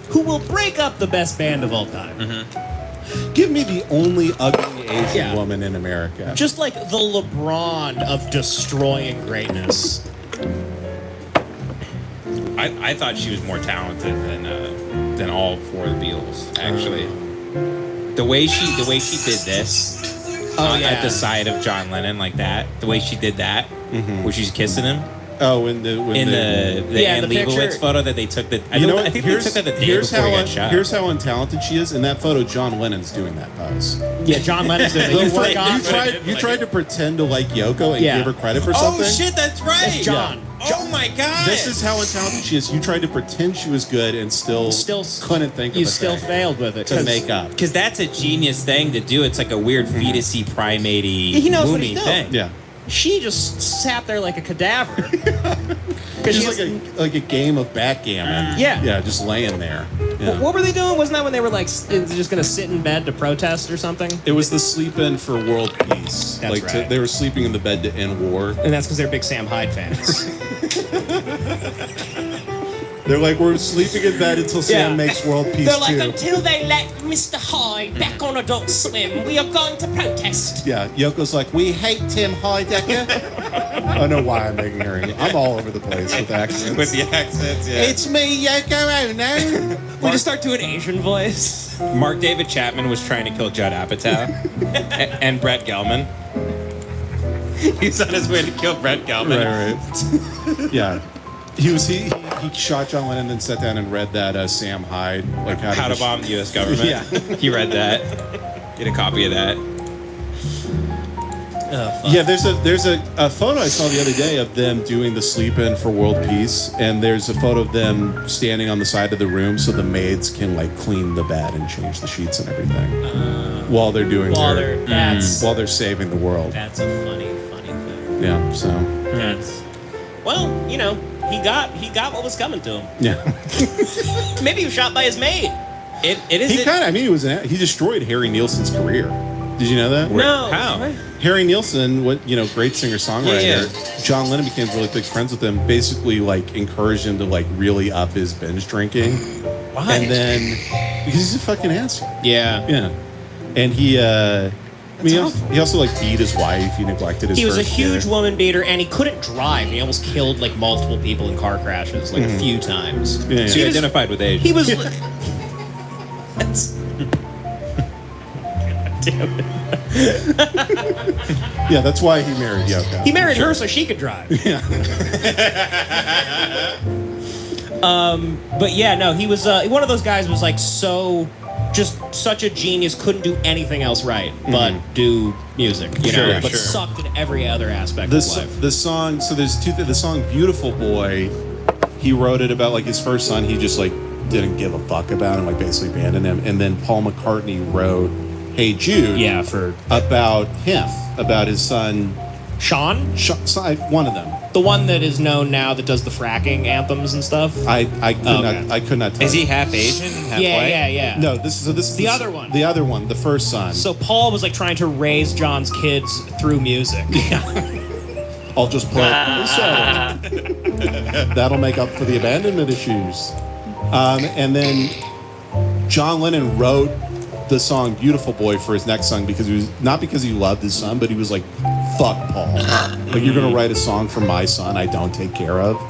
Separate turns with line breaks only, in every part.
who will break up the best band of all time.
Give me the only ugly Asian woman in America.
Just like the LeBron of destroying greatness.
I thought she was more talented than all four of the Beatles. Actually, the way she did this at the side of John Lennon like that, the way she did that, where she's kissing him.
Oh, in the
Ann Leibovitz photo that they took. I think they took that the day before he got shot.
Here's how untalented she is. In that photo, John Lennon's doing that pose.
Yeah, John Lennon's doing it.
You tried to pretend to like Yoko and give her credit for something.
Oh shit, that's right,
That's John.
Oh my god!
This is how untalented she is. You tried to pretend she was good and still couldn't think of it.
You still failed with it
to make up.
Because that's a genius thing to do. It's like a weird fetusy, primate-y,
he knows what he's doing.
thing.
Yeah.
She just sat there like a cadaver.
Just like a game of backgammon. Yeah, just laying there. Yeah.
What were they doing? Wasn't that when they were like just going to sit in bed to protest or something?
It was the sleep in for world peace.
That's right.
They were sleeping in the bed to end war.
And that's because they're big Sam Hyde fans.
They're like, we're sleeping in bed until Sam makes world peace
They're like,
too.
until they let Mr. Hyde back on Adult Swim, we are going to protest.
Yeah, Yoko's like, we hate Tim Heidecker. I don't know why I'm making her. I'm all over the place with accents.
With the accents, yeah.
It's me, Yoko Ono.
We just start doing Asian voice.
Mark David Chapman was trying to kill Judd Apatow and Brett Gelman. He's on his way to kill Brett Gelman.
Right. Yeah. He shot John Lennon and then sat down and read that Sam Hyde, like
How to Bomb the U.S. Government.
Yeah.
He read that. Get a copy of that.
Yeah, there's a photo I saw the other day of them doing the sleep-in for world peace, and there's a photo of them standing on the side of the room so the maids can like clean the bed and change the sheets and everything while they're doing while they're saving the world.
That's a funny thing.
Yeah, so
That's, well, you know, he got what was coming to him.
yeah.
Maybe he was shot by his maid.
It is.
He destroyed Harry Nilsson's career. Did you know that?
No.
How?
Harry Nilsson, great singer-songwriter.
Yeah.
John Lennon became really big friends with him. Basically, like encouraged him to like really up his binge drinking.
Why?
And then because he's a fucking asshole.
Yeah.
And he also like beat his wife. He neglected his.
He was a
first
huge
kid.
woman beater, and he couldn't drive. He almost killed like multiple people in car crashes, like a few times.
Yeah,
So he identified with age.
He was. That's. Damn it.
Yeah, that's why he married Yoko.
He married her so she could drive.
Yeah.
But yeah, no, he was one of those guys. Was like just such a genius. Couldn't do anything else right, but do music. You know, but sucked in every other aspect of life.
The song. So there's the song "Beautiful Boy." He wrote it about like his first son. He just like didn't give a fuck about him, like basically abandoned him. And then Paul McCartney wrote "Hey Jude."
Yeah,
about him, about his son.
Sean,
one of them.
the one that is known now that does the fracking anthems and stuff.
I could not tell.
Is he half Asian? Half white?
Yeah.
No, this is
the other one.
The other one, the first son.
So Paul was like trying to raise John's kids through music.
I'll just play it. That'll make up for the abandonment issues. And then John Lennon wrote the song "Beautiful Boy" for his next son because because he loved his son, but he was like, "Fuck Paul! Like you're gonna write a song for my son I don't take care of."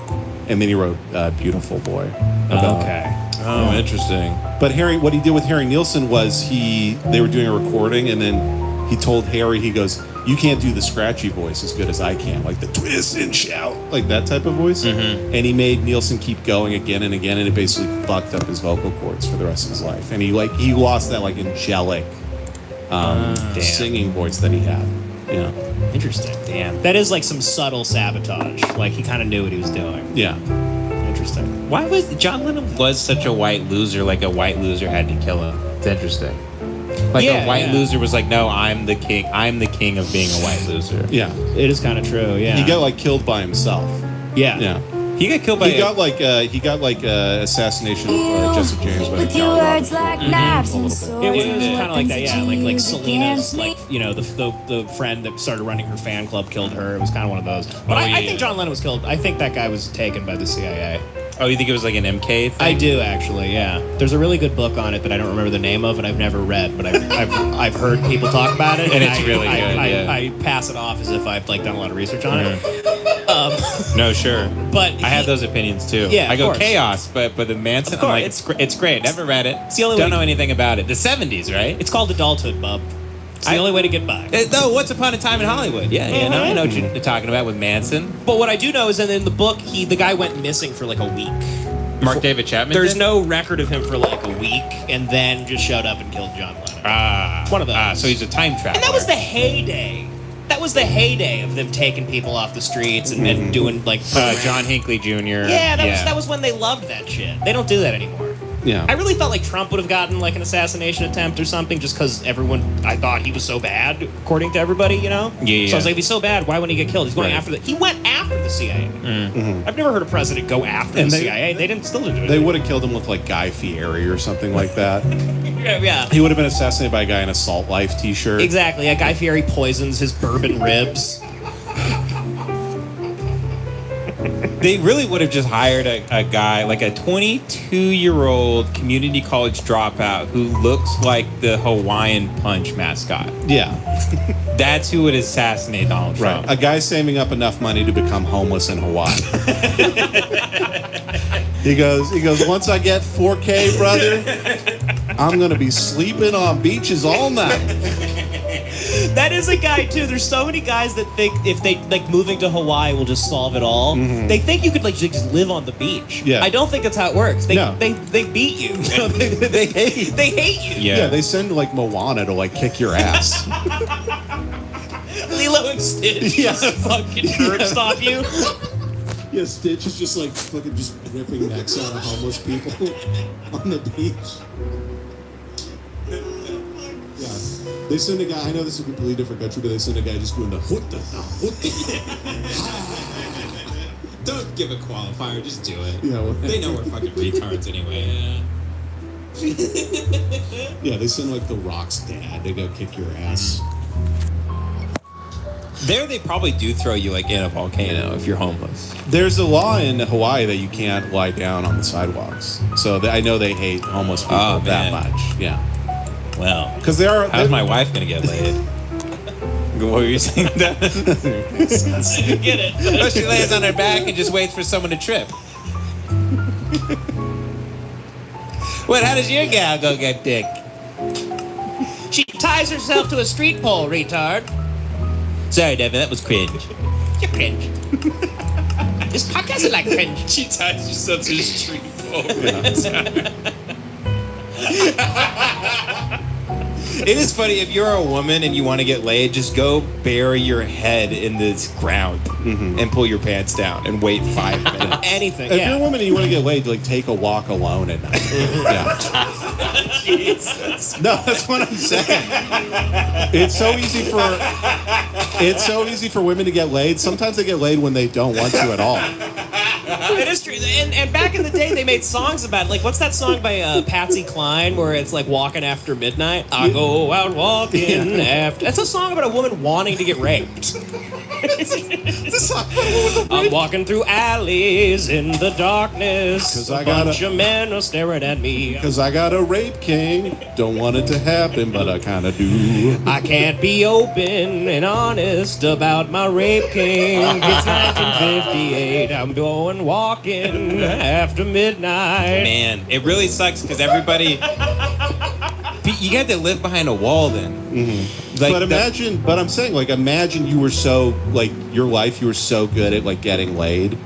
And then he wrote "Beautiful Boy."
Oh, interesting.
But what he did with Harry Nilsson was they were doing a recording, and then he told Harry, he goes, "You can't do the scratchy voice as good as I can, like the twist and shout, like that type of voice." Mm-hmm. And he made Nilsson keep going again and again, and it basically fucked up his vocal cords for the rest of his life. And he lost that like angelic singing voice that he had. Yeah.
Interesting. Damn. That is like some subtle sabotage. Like he kind of knew what he was doing.
Yeah.
Interesting.
Why was John Lennon was such a white loser? Like a white loser had to kill him. It's interesting. Like a white loser was like, no, I'm the king. I'm the king of being a white loser.
Yeah.
It is kind of true. Yeah.
He got like killed by himself.
Yeah.
Yeah.
He got killed by.
He got like assassination of Jesse James by
with your words like knives and
It
swords.
was
and
kind of like that, yeah. Like
weapons
Selena's,
against me.
like, you know, the friend that started running her fan club killed her. It was kind of one of those. But I think John Lennon was killed. I think that guy was taken by the CIA.
Oh, you think it was like an MK thing?
I do actually, yeah. There's a really good book on it that I don't remember the name of, and I've never read, but I've heard people talk about it,
and it's really good.
I pass it off as if I've like done a lot of research on it.
No, sure.
But
I have those opinions too.
Yeah,
I go
of course.
chaos, but the Manson,
Of
I'm like,
course.
it's great. Never read it.
It's the only
Don't
way-
know anything about it. The 70s, right?
It's called adulthood, bub. It's the only way to get by.
No, Once Upon a Time in Hollywood. Yeah, no, I know what you're talking about with Manson.
But what I do know is that in the book, the guy went missing for like a week.
Mark David Chapman.
There's
did?
no record of him for like a week, and then just showed up and killed John Lennon.
It's
one of those.
So he's a time traveler.
And that was the heyday. That was the heyday of them taking people off the streets and doing like
John Hinckley Jr.
Yeah, that was when they loved that shit. They don't do that anymore.
Yeah.
I really felt like Trump would have gotten like an assassination attempt or something just because I thought he was so bad, according to everybody, you know?
Yeah.
So I was like, if he's so bad, why wouldn't he get killed? He's going
Right.
after he went after the CIA.
Mm-hmm.
I've never heard a president go after the CIA. They still didn't do it.
They would have killed him with like Guy Fieri or something like that.
Yeah.
He would have been assassinated by a guy in a Salt Life t-shirt.
Exactly. Guy Fieri poisons his bourbon ribs.
They really would have just hired a guy, like a 22-year-old community college dropout who looks like the Hawaiian Punch mascot.
Yeah.
That's who would assassinate Donald Trump.
Right. A guy saving up enough money to become homeless in Hawaii. He goes, once I get 4K, brother, I'm going to be sleeping on beaches all night.
That is a guy too. There's so many guys that think if they like moving to Hawaii will just solve it all.
Mm-hmm.
They think you could like just live on the beach.
Yeah.
I don't think that's how it works. They
No.
they beat you.
They hate.
They hate you.
Yeah.
Yeah, they send like Moana to like kick your ass.
Lilo and Stitch just fucking curb stop you.
Yeah, Stitch is just like fucking just ripping necks out of homeless people on the beach. Yeah. They send a guy, I know this is a completely different country, but they send a guy just doing the what the.
Don't give a qualifier, just do it.
Yeah, well,
They know we're fucking retards anyway.
yeah, they send like the Rock's dad to go kick your ass.
There they probably do throw you like in a volcano if you're homeless.
There's a law in Hawaii that you can't lie down on the sidewalks. So I know they hate homeless people that much. Yeah.
Well,
Because they are.
how's my wife gonna get laid? What were you saying?
Get it.
Oh, she lays on her back and just waits for someone to trip. What? How does your gal go get dick?
She ties herself to a street pole, retard.
Sorry, Devin, that was cringe.
You're cringe. This podcast is like cringe.
She ties herself to a street pole. It is funny, if you're a woman and you want to get laid, just go bury your head in this ground and pull your pants down and wait 5 minutes.
Anything.
If
Yeah.
you're a woman and you want to get laid, like take a walk alone at night. Yeah.
Jesus.
No, that's what I'm saying. It's so easy for women to get laid. Sometimes they get laid when they don't want to at all.
It is true. And back in the day, they made songs about it. Like, what's that song by Patsy Cline where it's like walking after midnight? I go out walking after. That's a song about a woman wanting to get raped. I'm walking through alleys in the darkness.
'Cause
A
I got
bunch of men are staring at me.
Because I got a rape king. Don't want it to happen, but I kind of do.
I can't be open and honest about my rape king. It's 1958. I'm going walking after midnight.
Man, it really sucks because everybody... You got to live behind a wall then. Like
But I'm saying, like, imagine you were so, like, your life, you were so good at, like, getting laid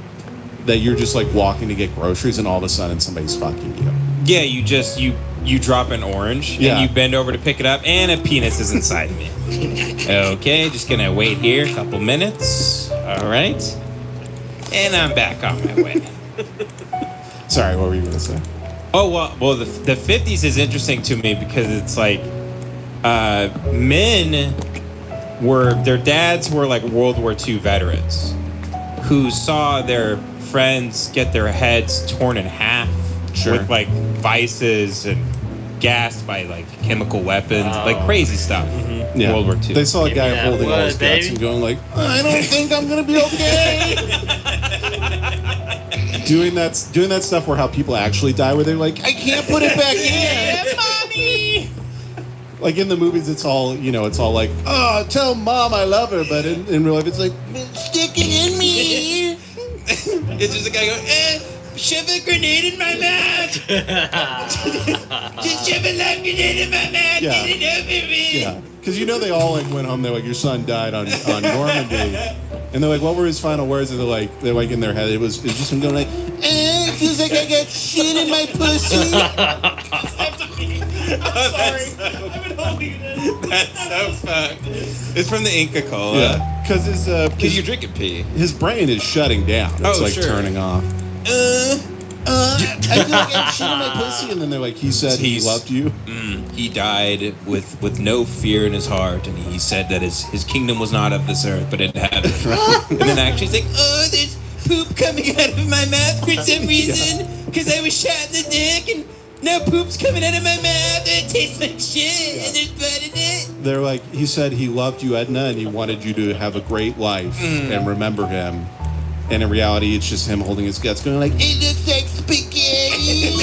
that you're just, like, walking to get groceries and all of a sudden somebody's fucking you.
Yeah, you drop an orange
Yeah.
and you bend over to pick it up and a penis is inside me. Okay, just gonna wait here a couple minutes. All right. And I'm back on my way.
Sorry, what were you going to say?
Oh, well, the 50s is interesting to me because it's like their dads were like World War II veterans who saw their friends get their heads torn in half with like vices and gassed by like chemical weapons, like crazy stuff.
Yeah.
World War II.
They saw a guy
that
holding all his
blood,
guts
baby.
and going like, I don't think I'm going to be okay. doing that stuff where how people actually die, where they're like, I can't put it back in.
Mommy.
Like in the movies, it's all like, oh, tell mom I love her, but in real life, it's like, stick it in me.
It's just a guy going, shove a grenade in my mouth. Just shove a live grenade in my mouth.
Yeah.
Get it over me.
Yeah, because they all like went home. They're like, your son died on Normandy, and they're like, what were his final words? And they're like in their head, it was just him going like, it feels like I got shit in my pussy.
I'm sorry. I've been holding it.
That's so fucked. It's from the Inca Cola.
Yeah, because
Because you're drinking pee.
his brain is shutting down. It's turning off. I feel like I'm shit in my pussy, and then they're like, he said he loved you.
He died with no fear in his heart, and he said that his kingdom was not of this earth, but in heaven. And then actually he's like, oh, there's poop coming out of my mouth for some reason, because I was shot in the dick, and now poop's coming out of my mouth, and it tastes like shit, and there's blood in it.
They're like, he said he loved you, Edna, and he wanted you to have a great life and remember him. And in reality, it's just him holding his guts, going like, it looks like spaghetti.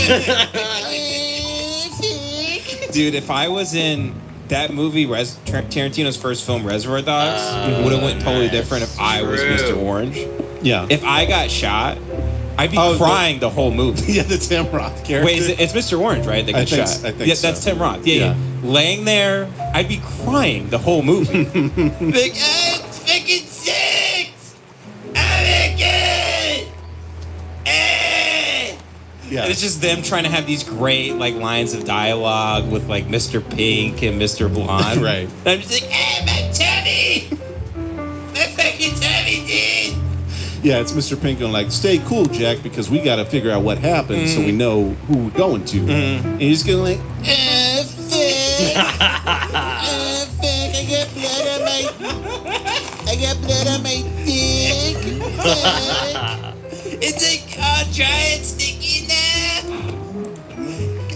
Dude, if I was in that movie, Tarantino's first film, Reservoir Dogs, would have went totally different if I was Mr. Orange.
Yeah.
If I got shot, I'd be crying the whole movie.
Yeah, the Tim Roth character.
Wait, it's Mr. Orange, right? That gets shot.
I think
yeah,
so.
that's Tim Roth. Yeah. Laying there, I'd be crying the whole movie. Like, it's fucking six! I'm a kid!
Yeah.
And it's just them trying to have these great lines of dialogue with Mr. Pink and Mr. Blonde.
Right.
And I'm just like, my tummy! My fucking tummy, dude!
Yeah, it's Mr. Pink going like, stay cool, Jack, because we got to figure out what happened so we know who we're going to. And he's going like, fuck. Fuck. I got blood on my dick. Fuck.
It's all dry and sticky now.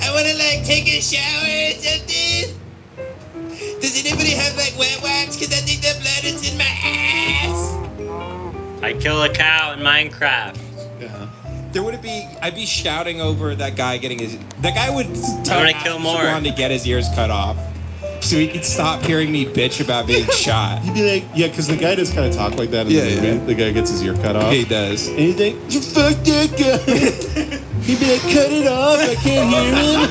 I want to take a shower or something. Does anybody have wet wax? Because I think the blood is in my ass.
I kill a cow in Minecraft.
Yeah.
There would be, I'd be shouting over that guy getting that guy would tell
I'm gonna kill more.
to get his ears cut off so he could stop hearing me bitch about being shot.
He'd be like, yeah, because the guy does kind of talk like that in the movie.
Yeah.
The guy gets his ear cut off.
He does.
And he'd think, you fuck that guy. He'd be like, cut it off, I can't hear him.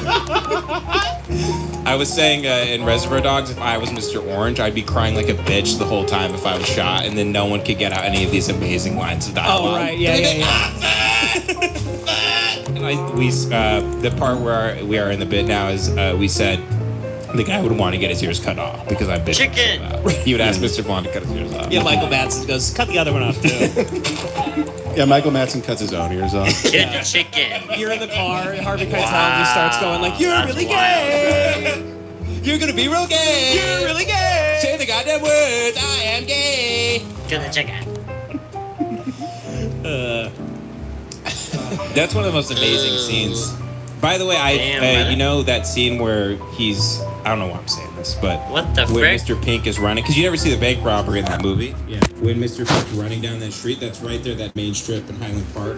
I was saying in Reservoir Dogs, if I was Mr. Orange, I'd be crying like a bitch the whole time if I was shot, and then no one could get out any of these amazing lines of dialogue.
Oh, right. Yeah.
The part where we are in the bit now is we said the guy would want to get his ears cut off because I'm bitching.
Chicken!
He would ask Mr. Blonde to cut his ears off.
Yeah, Michael Madsen goes, cut the other one off, too.
Yeah, Michael Madsen cuts his own ears off.
Get the chicken.
You're in the car, Harvey Keitel just starts going like, you're
That's
really
wild.
gay!
You're gonna be real gay!
You're really gay!
Say the goddamn words, I am gay!
Kill the chicken.
That's one of the most amazing scenes. By the way,
Damn,
you know that scene where he's, I don't know why I'm saying this, but
What the
when
frick?
Mr. Pink is running, because you never see the bank robbery in that movie. Yeah. When Mr. Pink's running down that street, that's right there, that main strip in Highland Park,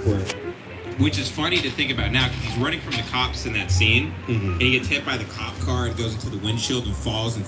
which is funny to think about now, because he's running from the cops in that scene, and he gets hit by the cop car and goes into the windshield and falls and